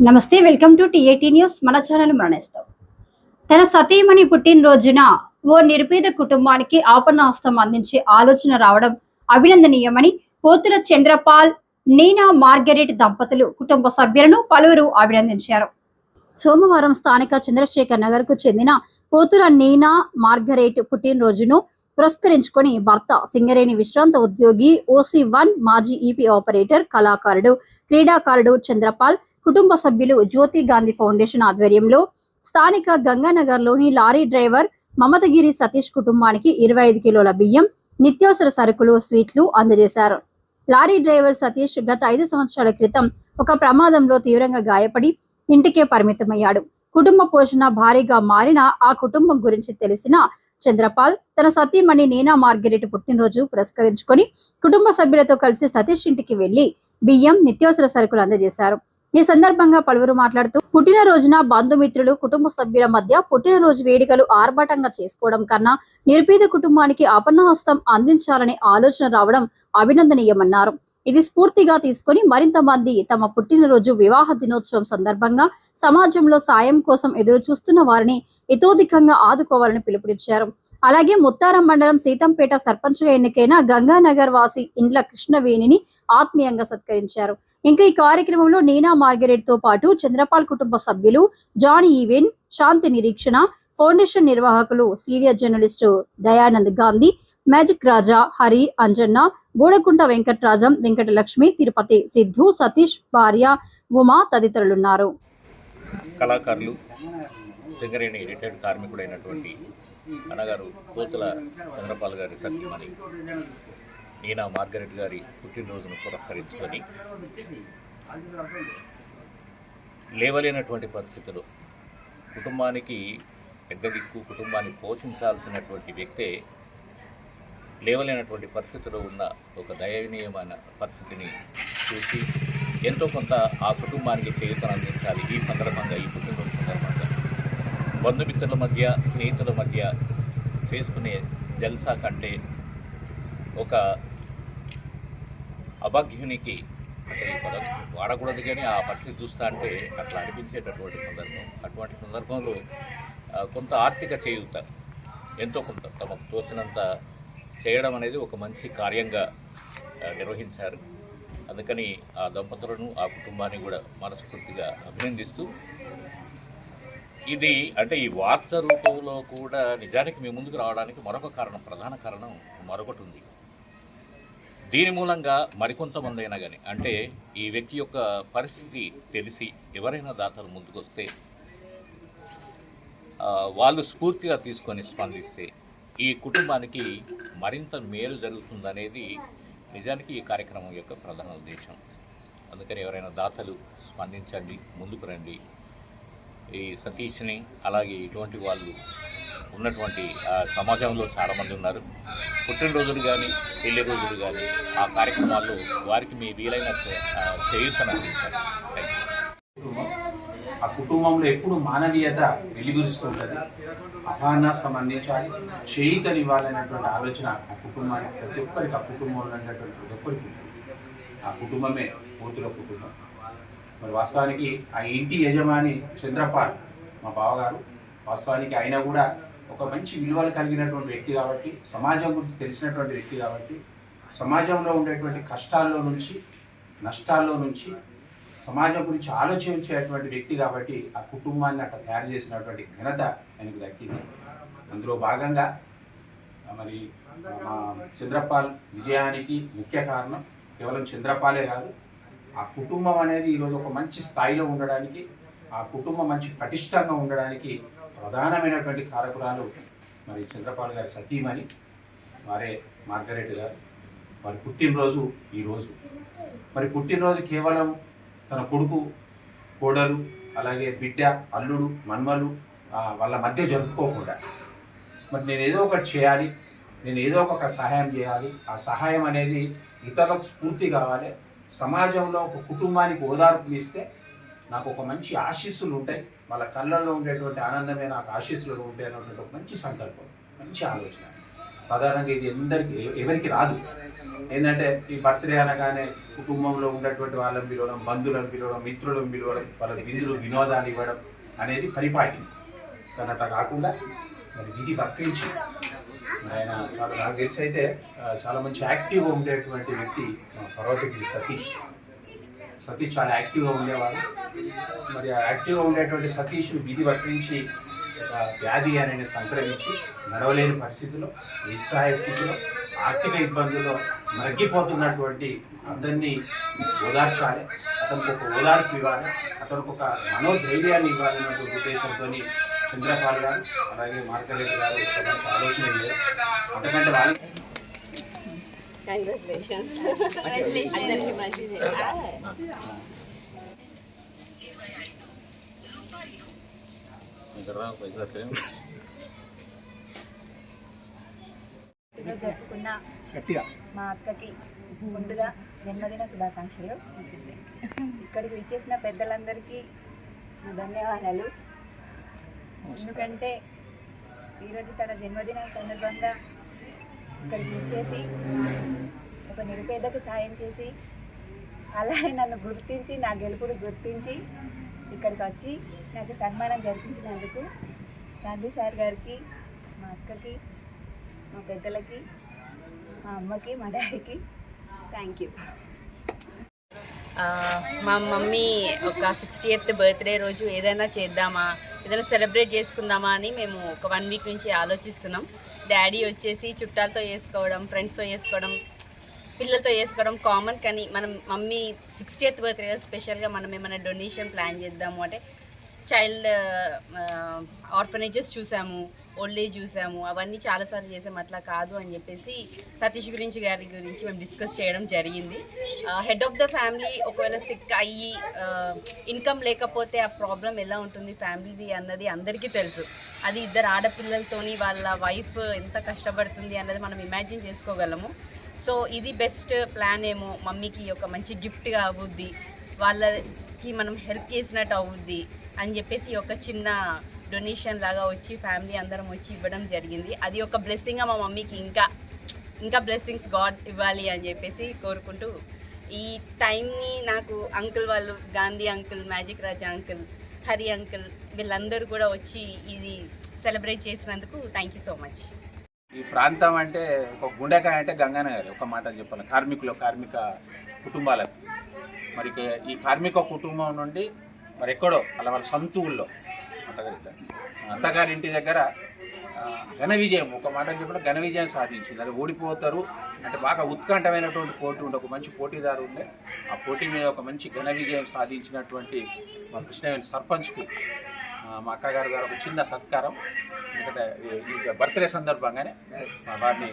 నమస్తే, welcome to TAT news. మన channel మరణిస్తాం. తన సతీమణి పుట్టినరోజున ఓ నిరుపేద కుటుంబానికి ఆపన్నాస్తం అందించే ఆలోచన రావడం అభినందనీయమని పోతుల చంద్రపాల్, నీనా మార్గరెట్ దంపతులు కుటుంబ సభ్యులను పలువురు అభినందించారు. సోమవారం స్థానిక చంద్రశేఖర్ నగర్ కు చెందిన పోతుల నీనా మార్గరెట్ పుట్టినరోజును పురస్కరించుకొని భర్త సింగరేణి విశ్రాంత ఉద్యోగి OC1 మాజీ EP ఆపరేటర్, కళాకారుడు, క్రీడాకారుడు చంద్రపాల్ కుటుంబ సభ్యులు జ్యోతి గాంధీ ఫౌండేషన్ ఆధ్వర్యంలో స్థానిక గంగానగర్లోని లారీ డ్రైవర్ మమతగిరి సతీష్ కుటుంబానికి 25 కిలోల బియ్యం, నిత్యావసర సరుకులు, స్వీట్లు అందజేశారు. లారీ డ్రైవర్ సతీష్ గత 5 సంవత్సరాల క్రితం ఒక ప్రమాదంలో తీవ్రంగా గాయపడి ఇంటికే పరిమితమయ్యాడు. కుటుంబ పోషణ భారీగా మారిన ఆ కుటుంబం గురించి తెలిసిన చంద్రపాల్ తన సతీమణి నీనా మార్గరెట్ పుట్టినరోజు పురస్కరించుకొని కుటుంబ సభ్యులతో కలిసి సతీష్ ఇంటికి వెళ్లి బియ్యం, నిత్యావసర సరుకులు అందజేశారు. ఈ సందర్భంగా పలువురు మాట్లాడుతూ పుట్టినరోజున బంధుమిత్రులు, కుటుంబ సభ్యుల మధ్య పుట్టినరోజు వేడుకలు ఆర్భాటంగా చేసుకోవడం కన్నా నిరుపేద కుటుంబానికి ఆపన్నహస్తం అందించాలనే ఆలోచన రావడం అభినందనీయమన్నారు. ఇది స్ఫూర్తిగా తీసుకుని మరింత మంది తమ పుట్టినరోజు, వివాహ దినోత్సవం సందర్భంగా సమాజంలో సాయం కోసం ఎదురు చూస్తున్న వారిని ఇతోధికంగా ఆదుకోవాలని పిలుపునిచ్చారు. అలాగే ముత్తారం మండలం సీతంపేట సర్పంచ్గా ఎన్నికైన గంగానగర్ వాసి ఇండ్ల కృష్ణవేణిని ఆత్మీయంగా సత్కరించారు. ఇంకా ఈ కార్యక్రమంలో నీనా మార్గరెట్ తో పాటు చంద్రపాల్ కుటుంబ సభ్యులు, జాన్ ఈవెన్, శాంతి నిరీక్షణ ఫౌండేషన్ నిర్వాహకులు, senior journalist Dayanand Gandhi, magic Raja, Hari, Anjanna, Gudakunta Venkatrajam, Venkatalakshmi, Tirupati Siddhu, Satish భార్య ఉమా తదితరులున్నారు. కళాకారులు, సింగరేణి రిటైర్డ్ కార్మికుడైనటువంటి అన్నగారు పోతుల చంద్రపాల్ గారి సతీమణి నీనా మార్గరెట్ గారి పుట్టినరోజును పురస్కరించుకొని లేవలేనటువంటి పరిస్థితులు, కుటుంబానికి పెద్ద దిక్కు, కుటుంబాన్ని పోషించాల్సినటువంటి వ్యక్తే లేవలేనటువంటి పరిస్థితిలో ఉన్న ఒక దయనీయమైన పరిస్థితిని చూసి ఎంతో కొంత ఆ కుటుంబానికి చేయూతను అందించాలి. ఈ సందర్భంగా, ఈ పుట్టినరోజు సందర్భంగా బంధుమిత్రుల మధ్య, స్నేహితుల మధ్య చేసుకునే జల్సా కంటే ఒక అభాగ్యునికి, అంటే ఈ పదం వాడకూడదు కానీ ఆ పరిస్థితి చూస్తా అంటే అట్లా అనిపించేటటువంటి సందర్భం. అటువంటి సందర్భంలో కొంత ఆర్థిక చేయూత, ఎంతో కొంత తమకు తోచినంత చేయడం అనేది ఒక మంచి కార్యంగా నిర్వహించారు. అందుకని ఆ దంపతులను, ఆ కుటుంబాన్ని కూడా మనస్ఫూర్తిగా అభినందిస్తూ, ఇది అంటే ఈ వార్త రూపంలో కూడా నిజానికి మీ ముందుకు రావడానికి మరొక కారణం, ప్రధాన కారణం మరొకటి ఉంది. దీని మూలంగా మరికొంతమంది అయినా కానీ, అంటే ఈ వ్యక్తి యొక్క పరిస్థితి తెలిసి ఎవరైనా దాతలు ముందుకొస్తే, వాళ్ళు స్ఫూర్తిగా తీసుకొని స్పందిస్తే ఈ కుటుంబానికి మరింత మేలు జరుగుతుందనేది నిజానికి ఈ కార్యక్రమం యొక్క ప్రధాన ఉద్దేశం. అందుకని ఎవరైనా దాతలు స్పందించండి, ముందుకు రండి. ఈ సతీష్ని, అలాగే ఇటువంటి వాళ్ళు ఉన్నటువంటి సమాజంలో చాలామంది ఉన్నారు. పుట్టినరోజులు కానీ, పెళ్లి రోజులు కానీ, ఆ కార్యక్రమాల్లో వారికి మీ వీలైన చేయూతను అందించారు. ఆ కుటుంబంలో ఎప్పుడు మానవీయత వెలుగురుస్తుంటుంది. అపాన్నాస్తం అందించాలి, చేయితనివ్వాలనేటువంటి ఆలోచన ఆ కుటుంబానికి, ప్రతి ఒక్కరికి, ఆ కుటుంబంలో ఉన్నటువంటి ప్రతి ఒక్కరికి ఉంటుంది. ఆ కుటుంబమే పోతుల కుటుంబం. మరి వాస్తవానికి ఆ ఇంటి యజమాని చంద్రపాల్ మా బావగారు. వాస్తవానికి ఆయన కూడా ఒక మంచి విలువలు కలిగినటువంటి వ్యక్తి కాబట్టి, సమాజం గురించి తెలిసినటువంటి వ్యక్తి కాబట్టి, సమాజంలో ఉండేటువంటి కష్టాల్లో నుంచి, నష్టాల్లో నుంచి సమాజం గురించి ఆలోచించేటువంటి వ్యక్తి కాబట్టి ఆ కుటుంబాన్ని అట్లా తయారు చేసినటువంటి ఘనత ఆయనకు దక్కింది. అందులో భాగంగా మరి మా చంద్రపాల్ విజయానికి ముఖ్య కారణం కేవలం చంద్రపాలే కాదు, ఆ కుటుంబం అనేది ఈరోజు ఒక మంచి స్థాయిలో ఉండడానికి, ఆ కుటుంబం మంచి పటిష్టంగా ఉండడానికి ప్రధానమైనటువంటి కారకురాలు మరి చంద్రపాల్ గారి సతీమణి, వారే మార్గరెట్ గారు. వారి పుట్టినరోజు ఈరోజు. మరి పుట్టినరోజు కేవలం తన కొడుకు, కోడలు, అలాగే బిడ్డ, అల్లుడు, మన్మలు వాళ్ళ మధ్య జరుపుకోకుండా మరి నేను ఏదో ఒకటి చేయాలి, నేను ఏదో ఒక సహాయం చేయాలి, ఆ సహాయం అనేది ఇతరులకు స్ఫూర్తి కావాలి, సమాజంలో ఒక కుటుంబానికి ఓదార్పు ఇస్తే నాకు ఒక మంచి ఆశీస్సులు ఉంటాయి, వాళ్ళ కళ్ళల్లో ఉండేటువంటి ఆనందమే నాకు ఆశీస్సులు ఉంటాయి అనేటువంటి ఒక మంచి సంకల్పం, మంచి ఆలోచన. సాధారణంగా ఇది ఎవరికి రాదు. ఏంటంటే ఈ బర్త్డే అనగానే కుటుంబంలో ఉన్నటువంటి వాళ్ళని పిలవడం, బంధువులను పిలవడం, మిత్రులను పిలవడం, వాళ్ళకి విందులు వినోదాలు ఇవ్వడం అనేది పరిపాటి. కానీ అట్లా కాకుండా మరి విధి వక్రించి ఆయన చాలా నాకు తెలిసి అయితే చాలా మంచి యాక్టివ్గా ఉండేటువంటి వ్యక్తి పర్వతగిరి సతీష్ చాలా యాక్టివ్గా ఉండేవాడు. మరి ఆ యాక్టివ్గా ఉండేటువంటి సతీష్ విధి వక్రించి వ్యాధి అనేది సంక్రమించి నడవలేని పరిస్థితిలో, నిస్సహాయ స్థితిలో, ఆర్థిక ఇబ్బందుల్లో మగ్గిపోతున్నటువంటి అందరినీ ఓదార్చాలి, అతనికి ఒక ఓదార్పు ఇవ్వాలి, అతనికి ఒక మనోధైర్యాన్ని ఇవ్వాలన్నటువంటి ఉద్దేశంతో చంద్రపాల్ గారు అలాగే మార్కరెడ్డి గారు ఒక మంచి ఆలోచన లేదు. అంతకంటే వాళ్ళకి జరుపుకున్న మా అక్కకి ముందుగా జన్మదిన శుభాకాంక్షలు. ఇక్కడికి విచ్చేసిన పెద్దలందరికీ నా ధన్యవాదాలు. ఎందుకంటే ఈరోజు తన జన్మదినం సందర్భంగా ఇక్కడికి విచ్చేసి ఒక నిరుపేదకు సాయం చేసి అలాగే నన్ను గుర్తించి, నా గెలుపుడు గుర్తించి ఇక్కడికి వచ్చి నాకు సన్మానం జరిపించినందుకు గాంధీ సార్ గారికి, మా అక్కకి, మా పెద్దలకి, మా అమ్మకి, మా డాడీకి థ్యాంక్ యూ. మా మమ్మీ ఒక 60th బర్త్డే రోజు ఏదైనా చేద్దామా, ఏదైనా సెలబ్రేట్ చేసుకుందామా అని మేము ఒక 1 వీక్ నుంచి ఆలోచిస్తున్నాం. డాడీ వచ్చేసి చుట్టాలతో చేసుకోవడం, ఫ్రెండ్స్తో చేసుకోవడం, పిల్లలతో చేసుకోవడం కామన్. కానీ మనం మమ్మీ 60th బర్త్డే స్పెషల్గా మనం ఏమైనా డొనేషన్ ప్లాన్ చేద్దాము అంటే చైల్డ్ ఆర్ఫనేజెస్ చూసాము, ఓల్డ్ ఏజ్ చూసాము, అవన్నీ చాలాసార్లు చేసాము. అట్లా కాదు అని చెప్పేసి సతీష్ గారి గురించి మేము డిస్కస్ చేయడం జరిగింది. హెడ్ ఆఫ్ ద ఫ్యామిలీ ఒకవేళ సిక్ అయ్యి ఇన్కమ్ లేకపోతే ఆ ప్రాబ్లం ఎలా ఉంటుంది ఫ్యామిలీ అన్నది అందరికీ తెలుసు. అది 2 ఆడపిల్లలతోని వాళ్ళ వైఫ్ ఎంత కష్టపడుతుంది అన్నది మనం ఇమాజిన్ చేసుకోగలము. సో ఇది బెస్ట్ ప్లాన్ ఏమో, మమ్మీకి ఒక మంచి గిఫ్ట్గా అవుద్ది, వాళ్ళకి మనం హెల్ప్ చేసినట్టు అవుద్ది అని చెప్పేసి ఒక చిన్న డొనేషన్ లాగా వచ్చి ఫ్యామిలీ అందరం వచ్చి ఇవ్వడం జరిగింది. అది ఒక బ్లెస్సింగ్గా మా మమ్మీకి ఇంకా బ్లెస్సింగ్స్ గాడ్ ఇవ్వాలి అని చెప్పేసి కోరుకుంటూ, ఈ టైంని నాకు అంకుల్ వాళ్ళు, గాంధీ అంకుల్, మ్యాజిక్ రాజా అంకుల్, హరి అంకుల్ వీళ్ళందరూ కూడా వచ్చి ఇది సెలబ్రేట్ చేసినందుకు థ్యాంక్ యూ సో మచ్. ఈ ప్రాంతం అంటే ఒక గుండెకాయ అంటే గంగానగర్. ఒక మాట చెప్పాలి, కార్మిక కుటుంబాలకు. మరి ఈ కార్మిక కుటుంబం నుండి మరి ఎక్కడో వాళ్ళ సొంత ఊళ్ళో అత్తగారింటి దగ్గర ఘన విజయం, ఒక మాట చెప్పిన ఘన విజయం సాధించింది. అది ఓడిపోతారు అంటే బాగా ఉత్కంఠమైనటువంటి పోటీ ఉండే ఒక మంచి పోటీదారు ఉండే, ఆ పోటీ మీద ఒక మంచి ఘన విజయం సాధించినటువంటి మా కృష్ణవేణి సర్పంచ్కు మా అక్కగారు ఒక చిన్న సత్కారం. ఎందుకంటే ఈ బర్త్డే సందర్భంగానే వారిని